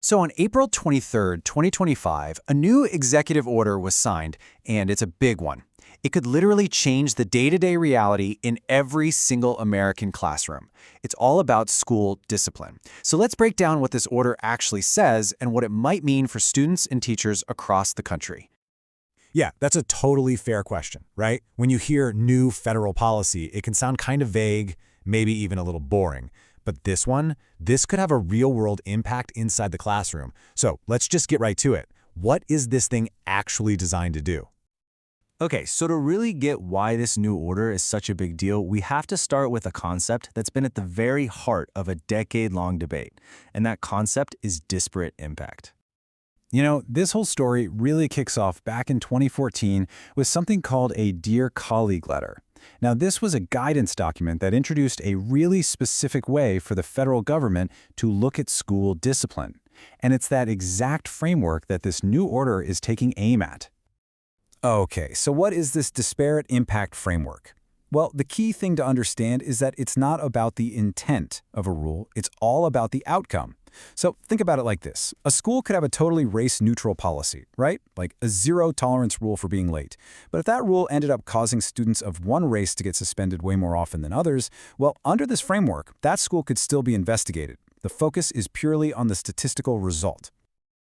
So on April 23rd, 2025, a new executive order was signed, and it's a big one. It could literally change the day-to-day reality in every single American classroom. It's all about school discipline. So let's break down what this order actually says and what it might mean for students and teachers across the country. Yeah, that's a totally fair question, right? When you hear new federal policy, it can sound kind of vague, maybe even a little boring. But this could have a real-world impact inside the classroom. So let's just get right to it. What is this thing actually designed to do? Okay, so to really get why this new order is such a big deal, we have to start with a concept that's been at the very heart of a decade-long debate, and that concept is disparate impact. You know, this whole story really kicks off back in 2014 with something called a Dear Colleague letter. Now, this was a guidance document that introduced a really specific way for the federal government to look at school discipline. And it's that exact framework that this new order is taking aim at. Okay, so what is this disparate impact framework? Well, the key thing to understand is that it's not about the intent of a rule, it's all about the outcome. So think about it like this. A school could have a totally race-neutral policy, right? Like a zero-tolerance rule for being late. But if that rule ended up causing students of one race to get suspended way more often than others, well, under this framework, that school could still be investigated. The focus is purely on the statistical result.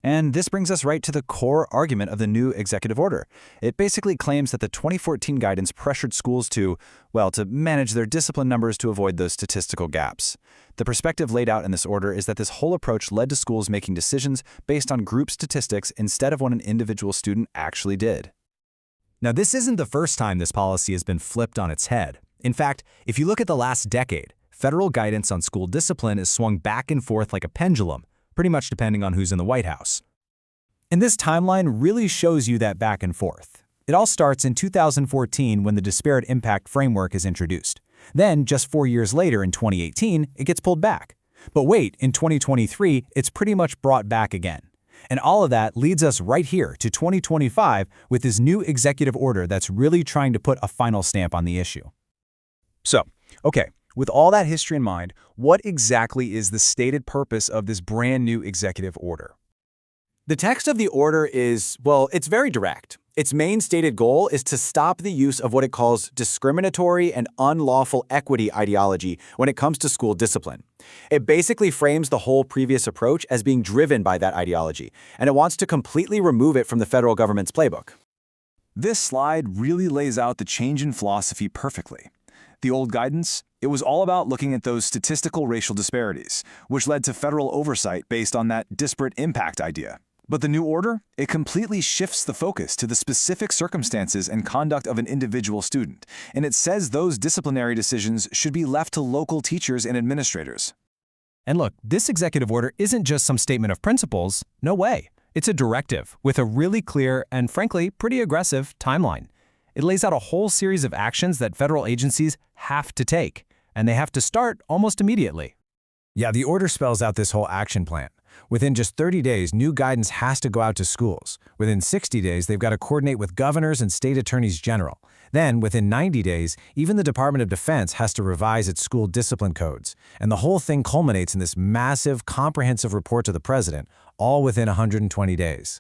And this brings us right to the core argument of the new executive order. It basically claims that the 2014 guidance pressured schools to manage their discipline numbers to avoid those statistical gaps. The perspective laid out in this order is that this whole approach led to schools making decisions based on group statistics instead of what an individual student actually did. Now, this isn't the first time this policy has been flipped on its head. In fact, if you look at the last decade, federal guidance on school discipline is swung back and forth like a pendulum, pretty much depending on who's in the White House. And this timeline really shows you that back and forth. It all starts in 2014 when the disparate impact framework is introduced. Then, just 4 years later in 2018, it gets pulled back. But wait, in 2023, it's pretty much brought back again. And all of that leads us right here to 2025 with this new executive order that's really trying to put a final stamp on the issue. So, okay, with all that history in mind, what exactly is the stated purpose of this brand new executive order? The text of the order is, it's very direct. Its main stated goal is to stop the use of what it calls discriminatory and unlawful equity ideology when it comes to school discipline. It basically frames the whole previous approach as being driven by that ideology, and it wants to completely remove it from the federal government's playbook. This slide really lays out the change in philosophy perfectly. The old guidance, it was all about looking at those statistical racial disparities, which led to federal oversight based on that disparate impact idea. But the new order, it completely shifts the focus to the specific circumstances and conduct of an individual student, and it says those disciplinary decisions should be left to local teachers and administrators. And look, this executive order isn't just some statement of principles. No way. It's a directive with a really clear and, frankly, pretty aggressive timeline. It lays out a whole series of actions that federal agencies have to take, and they have to start almost immediately. Yeah, the order spells out this whole action plan. Within just 30 days, new guidance has to go out to schools. Within 60 days, they've got to coordinate with governors and state attorneys general. Then, within 90 days, even the Department of Defense has to revise its school discipline codes. And the whole thing culminates in this massive, comprehensive report to the president, all within 120 days.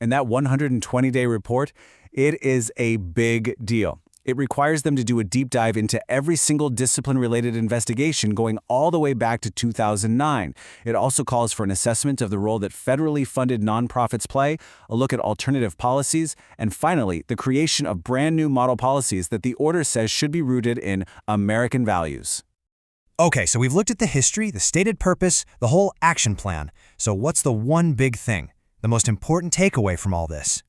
And that 120-day report, it is a big deal. It requires them to do a deep dive into every single discipline-related investigation going all the way back to 2009. It also calls for an assessment of the role that federally funded nonprofits play, a look at alternative policies, and finally, the creation of brand new model policies that the order says should be rooted in American values. Okay, so we've looked at the history, the stated purpose, the whole action plan. So what's the one big thing, the most important takeaway from all this?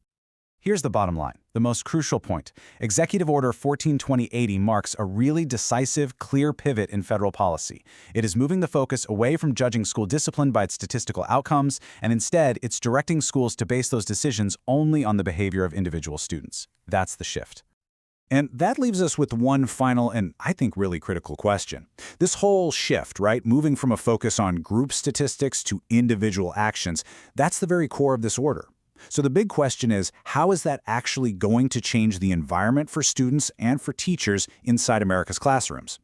Here's the bottom line, the most crucial point. Executive Order 142080 marks a really decisive, clear pivot in federal policy. It is moving the focus away from judging school discipline by its statistical outcomes, and instead, it's directing schools to base those decisions only on the behavior of individual students. That's the shift. And that leaves us with one final and, I think, really critical question. This whole shift, right, moving from a focus on group statistics to individual actions, that's the very core of this order. So the big question is, how is that actually going to change the environment for students and for teachers inside America's classrooms?